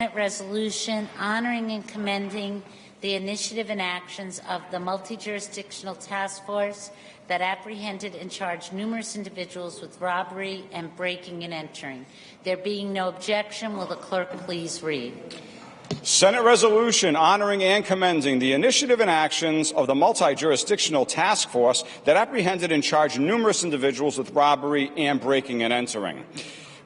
Senate resolution honoring and commending the initiative and actions of the multi-jurisdictional task force that apprehended and charged numerous individuals with robbery and breaking and entering. There being no objection, will the clerk please read? Senate resolution honoring and commending the initiative and actions of the multi-jurisdictional task force that apprehended and charged numerous individuals with robbery and breaking and entering.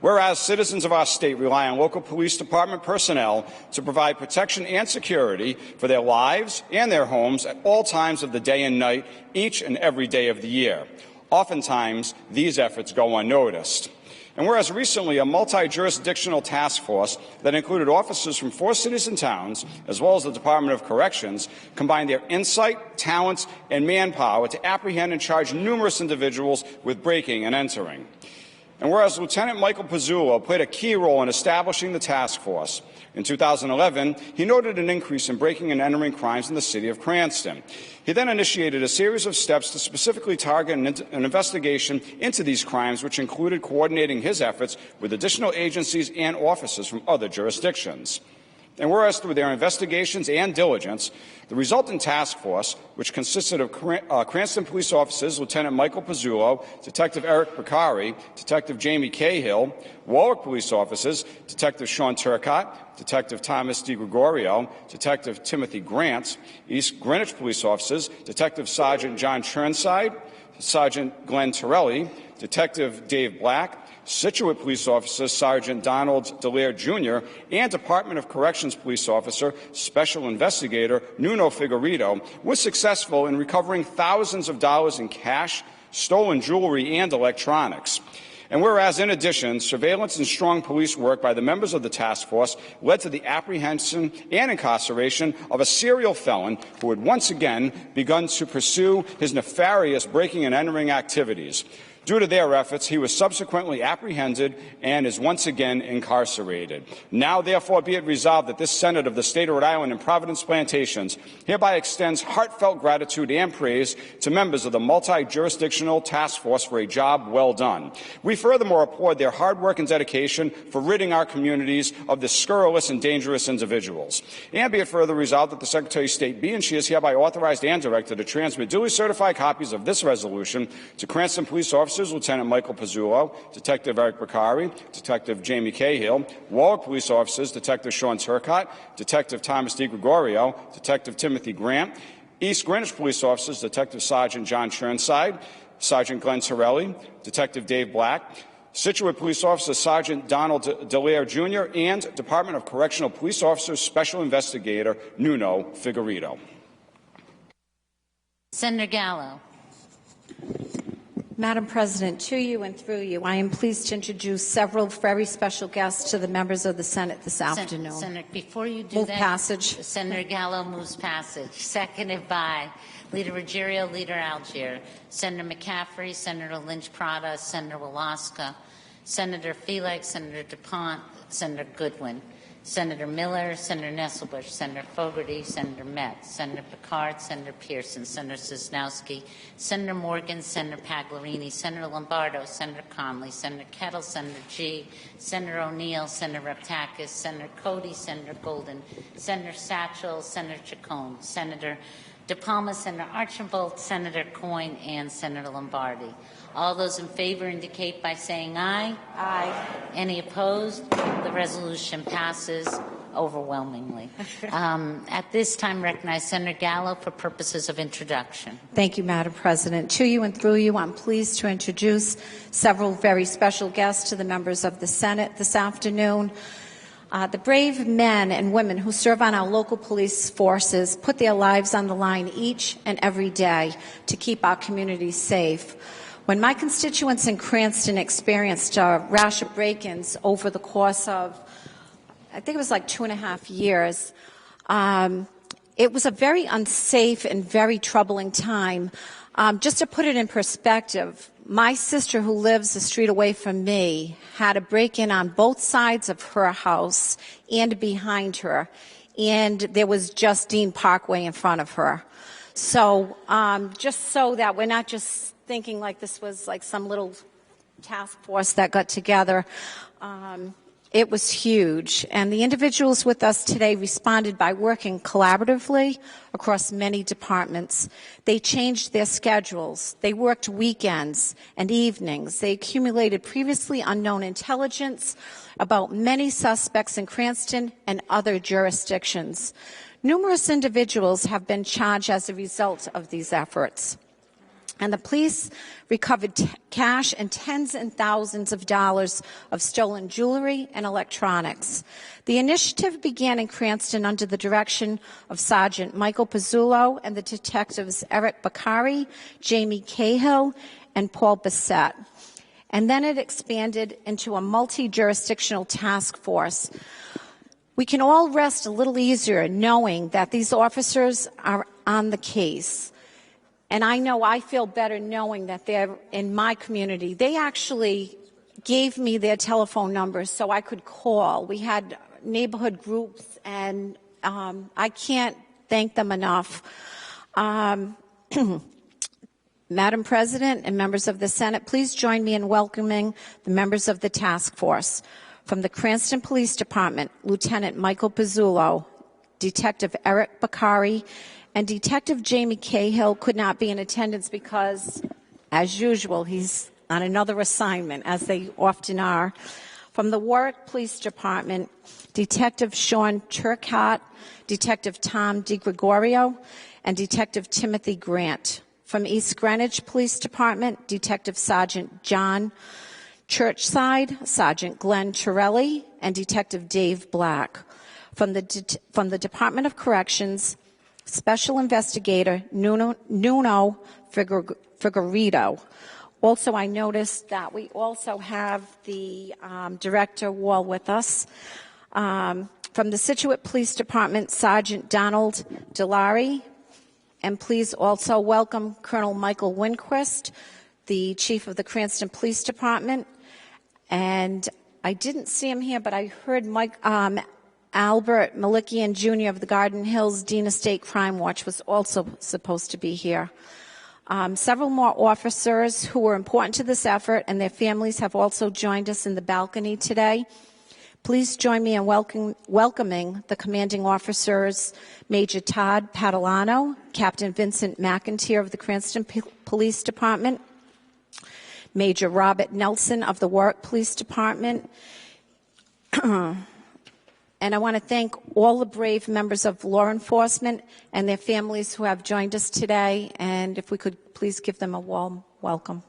Whereas citizens of our state rely on local police department personnel to provide protection and security for their lives and their homes at all times of the day and night, each and every day of the year. Oftentimes, these efforts go unnoticed. And whereas recently a multi-jurisdictional task force that included officers from 4 cities and towns, as well as the Department of Corrections, combined their insight, talents, and manpower to apprehend and charge numerous individuals with breaking and entering. And whereas Lieutenant Michael Pizzullo played a key role in establishing the task force, in 2011, he noted an increase in breaking and entering crimes in the city of Cranston. He then initiated a series of steps to specifically target an investigation into these crimes, which included coordinating his efforts with additional agencies and officers from other jurisdictions. And whereas through their investigations and diligence, the resultant task force, which consisted of Cranston police officers Lieutenant Michael Pizzullo, Detective Eric Beccari, Detective Jamie Cahill, Warwick police officers Detective Sean Turcott, Detective Thomas DiGregorio, Detective Timothy Grant, East Greenwich police officers Detective Sergeant John Churnside, Sergeant Glenn Torelli, Detective Dave Black, Situate police officer Sergeant Donald Dallaire Jr., and Department of Corrections police officer Special Investigator Nuno Figueiredo was successful in recovering thousands of dollars in cash, stolen jewelry, and electronics. And whereas, in addition, surveillance and strong police work by the members of the task force led to the apprehension and incarceration of a serial felon who had once again begun to pursue his nefarious breaking and entering activities. Due to their efforts, he was subsequently apprehended and is once again incarcerated. Now, therefore, be it resolved that this Senate of the State of Rhode Island and Providence Plantations hereby extends heartfelt gratitude and praise to members of the multi-jurisdictional task force for a job well done. We furthermore applaud their hard work and dedication for ridding our communities of the scurrilous and dangerous individuals. And be it further resolved that the Secretary of State be and she is hereby authorized and directed to transmit duly certified copies of this resolution to Cranston police officers Lieutenant Michael Pizzullo, Detective Eric Beccari, Detective Jamie Cahill, Warwick police officers Detective Sean Turcott, Detective Thomas DiGregorio, Detective Timothy Grant, East Greenwich police officers Detective Sergeant John Churnside, Sergeant Glenn Torelli, Detective Dave Black, Situate police officer Sergeant Donald Dallaire Jr., and Department of Correctional police officer Special Investigator Nuno Figueiredo. Senator Gallo. Madam President, to you and through you, I am pleased to introduce several very special guests to the members of the Senate this afternoon. Senator, before you do Move that, passage. Senator Gallo moves passage. Seconded by Leader Ruggiero, Leader Algier, Senator McCaffrey, Senator Lynch-Prada, Senator Walaska, Senator Felix, Senator DuPont, Senator Goodwin, Senator Miller, Senator Nesselbush, Senator Fogarty, Senator Metz, Senator Picard, Senator Pearson, Senator Sosnowski, Senator Morgan, Senator Pagliarini, Senator Lombardo, Senator Conley, Senator Kettle, Senator G, Senator O'Neill, Senator Reptakis, Senator Cody, Senator Golden, Senator Satchel, Senator Chacon, Senator DePalma, Senator Archambault, Senator Coyne, and Senator Lombardi. All those in favor indicate by saying aye. Aye. Any opposed? The resolution passes overwhelmingly. At this time, recognize Senator Gallo for purposes of introduction. Thank you, Madam President. To you and through you, I'm pleased to introduce several very special guests to the members of the Senate this afternoon. The brave men and women who serve on our local police forces put their lives on the line each and every day to keep our communities safe. When my constituents in Cranston experienced a rash of break-ins over the course of, I think it was like 2.5 years, it was a very unsafe and very troubling time. Just to put it in perspective, my sister, who lives a street away from me, had a break-in on both sides of her house and behind her, and there was just Dean Parkway in front of her. So just so that we're not just thinking like this was like some little task force that got together, It was huge, and the individuals with us today responded by working collaboratively across many departments. They changed their schedules. They worked weekends and evenings. They accumulated previously unknown intelligence about many suspects in Cranston and other jurisdictions. Numerous individuals have been charged as a result of these efforts. And the police recovered cash and tens and thousands of dollars of stolen jewelry and electronics. The initiative began in Cranston under the direction of Sergeant Michael Pizzullo and the detectives Eric Bakari, Jamie Cahill, and Paul Bissett. And then it expanded into a multi-jurisdictional task force. We can all rest a little easier knowing that these officers are on the case. And I know I feel better knowing that they're in my community. They actually gave me their telephone numbers so I could call. We had neighborhood groups, and I can't thank them enough. Madam President and members of the Senate, please join me in welcoming the members of the task force. From the Cranston Police Department, Lieutenant Michael Pizzullo, Detective Eric Bakari, and Detective Jamie Cahill could not be in attendance because, as usual, he's on another assignment, as they often are. From the Warwick Police Department, Detective Sean Turcott, Detective Tom DiGregorio, and Detective Timothy Grant. From East Greenwich Police Department, Detective Sergeant John Churchside, Sergeant Glenn Torelli, and Detective Dave Black. From the Department of Corrections, Special Investigator Nuno Figueredo. Also, I noticed that we also have the Director Wall with us. From the Scituate Police Department, Sergeant Donald Delary. And please also welcome Colonel Michael Winquist, the Chief of the Cranston Police Department. And I didn't see him here, but I heard Albert Malikian Jr. of the Garden Hills Dean Estate Crime Watch was also supposed to be here. Several more officers who were important to this effort and their families have also joined us in the balcony today. Please join me in welcoming the commanding officers, Major Todd Padalano, Captain Vincent McIntyre of the Cranston Police Department, Major Robert Nelson of the Warwick Police Department, and I want to thank all the brave members of law enforcement and their families who have joined us today. And if we could please give them a warm welcome.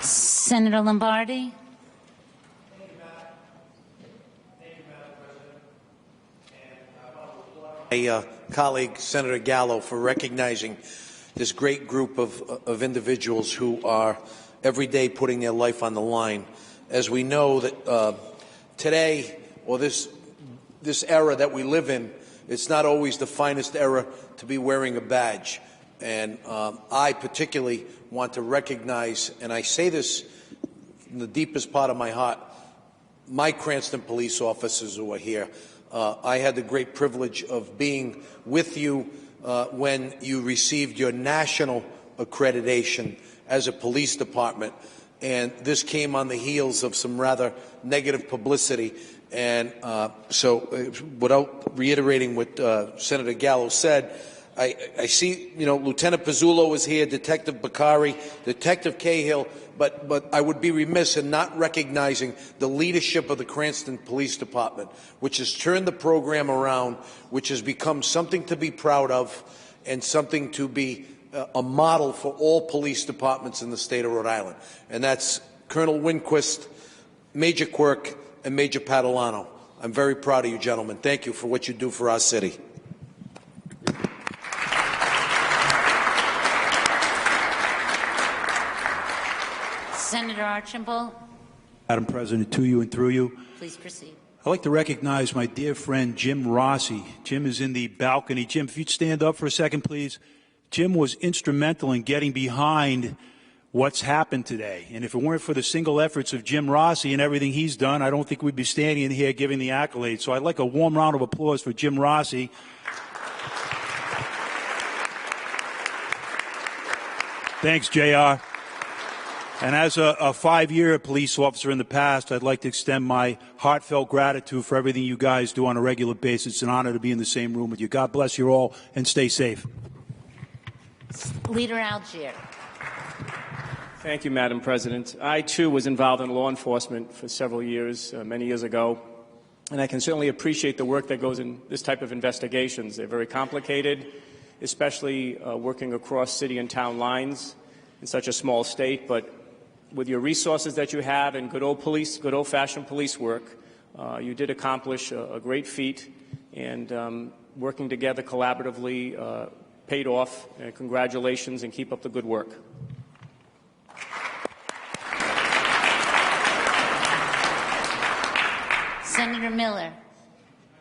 Senator Lombardi. My colleague, Senator Gallo, for recognizing this great group of individuals who are every day putting their life on the line. As we know that today, or this era that we live in, it's not always the finest era to be wearing a badge. And I particularly want to recognize, and I say this from the deepest part of my heart, my Cranston police officers who are here. I had the great privilege of being with you when you received your national accreditation as a police department. And this came on the heels of some rather negative publicity. And so without reiterating what Senator Gallo said, I see, Lieutenant Pizzullo is here, Detective Bakari, Detective Cahill, but I would be remiss in not recognizing the leadership of the Cranston Police Department, which has turned the program around, which has become something to be proud of and something to be a model for all police departments in the state of Rhode Island. And that's Colonel Winquist, Major Quirk, and Major Padalano. I'm very proud of you, gentlemen. Thank you for what you do for our city. Senator Archambault. Madam President, to you and through you. Please proceed. I'd like to recognize my dear friend Jim Rossi. Jim is in the balcony. Jim, if you'd stand up for a second, please. Jim was instrumental in getting behind what's happened today. And if it weren't for the single efforts of Jim Rossi and everything he's done, I don't think we'd be standing in here giving the accolades. So I'd like a warm round of applause for Jim Rossi. Thanks, JR. And as a 5-year police officer in the past, I'd like to extend my heartfelt gratitude for everything you guys do on a regular basis. It's an honor to be in the same room with you. God bless you all, and stay safe. Leader Algier. Thank you, Madam President. I, too, was involved in law enforcement for several years, many years ago, and I can certainly appreciate the work that goes in this type of investigations. They're very complicated, especially working across city and town lines in such a small state, but with your resources that you have and good old-fashioned police work, you did accomplish a great feat, and working together collaboratively paid off. And congratulations, and keep up the good work. Senator Miller.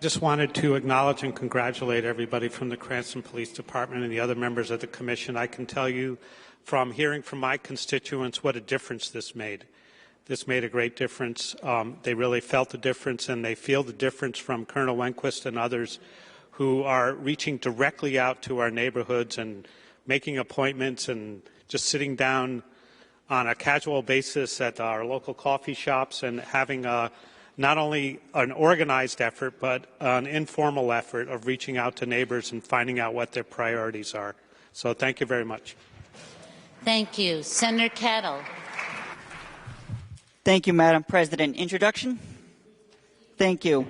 Just wanted to acknowledge and congratulate everybody from the Cranston Police Department and the other members of the Commission. I can tell you from hearing from my constituents what a difference this made. This made a great difference. They really felt the difference, and they feel the difference from Colonel Wenquist and others who are reaching directly out to our neighborhoods and making appointments and just sitting down on a casual basis at our local coffee shops and having not only an organized effort, but an informal effort of reaching out to neighbors and finding out what their priorities are. So thank you very much. Thank you. Senator Kettle. Thank you, Madam President. Introduction? Thank you.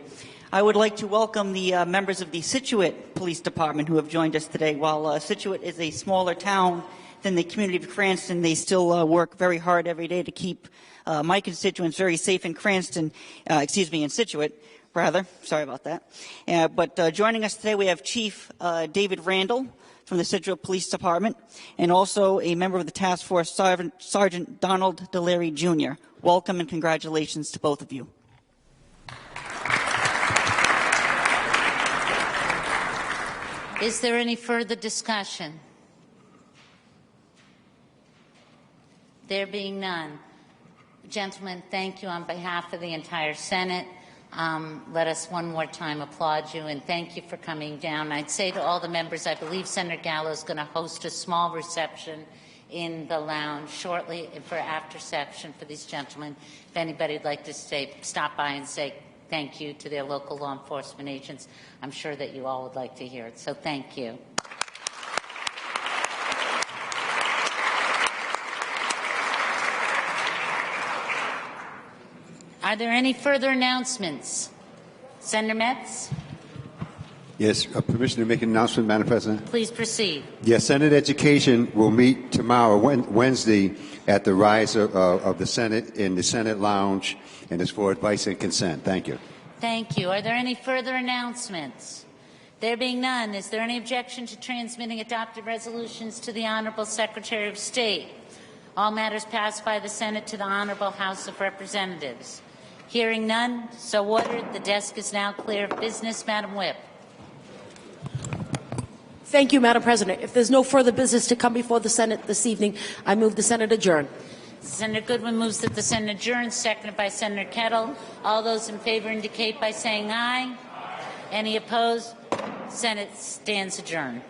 I would like to welcome the members of the Scituate Police Department who have joined us today. While Scituate is a smaller town than the community of Cranston, they still work very hard every day to keep my constituents very safe in Cranston, in Scituate, rather. Sorry about that. But joining us today, we have Chief David Randall from the Scituate Police Department, and also a member of the task force, Sergeant Donald Deleary, Jr. Welcome and congratulations to both of you. Is there any further discussion? There being none. Gentlemen, thank you on behalf of the entire Senate. Let us one more time applaud you and thank you for coming down. I'd say to all the members, I believe Senator Gallo is going to host a small reception in the lounge shortly for after reception for these gentlemen. If anybody would like to stop by and say thank you to their local law enforcement agents, I'm sure that you all would like to hear it. So thank you. Are there any further announcements? Senator Metz? Yes, permission to make an announcement, Madam President? Please proceed. Yes, Senate Education will meet tomorrow, Wednesday, at the rise of the Senate in the Senate Lounge, and it's for advice and consent. Thank you. Thank you. Are there any further announcements? There being none, is there any objection to transmitting adopted resolutions to the Honorable Secretary of State? All matters passed by the Senate to the Honorable House of Representatives. Hearing none, so ordered. The desk is now clear of business. Madam Whip. Thank you, Madam President. If there's no further business to come before the Senate this evening, I move the Senate adjourn. Senator Goodwin moves that the Senate adjourn, seconded by Senator Kettle. All those in favor indicate by saying aye. Any opposed? Senate stands adjourned.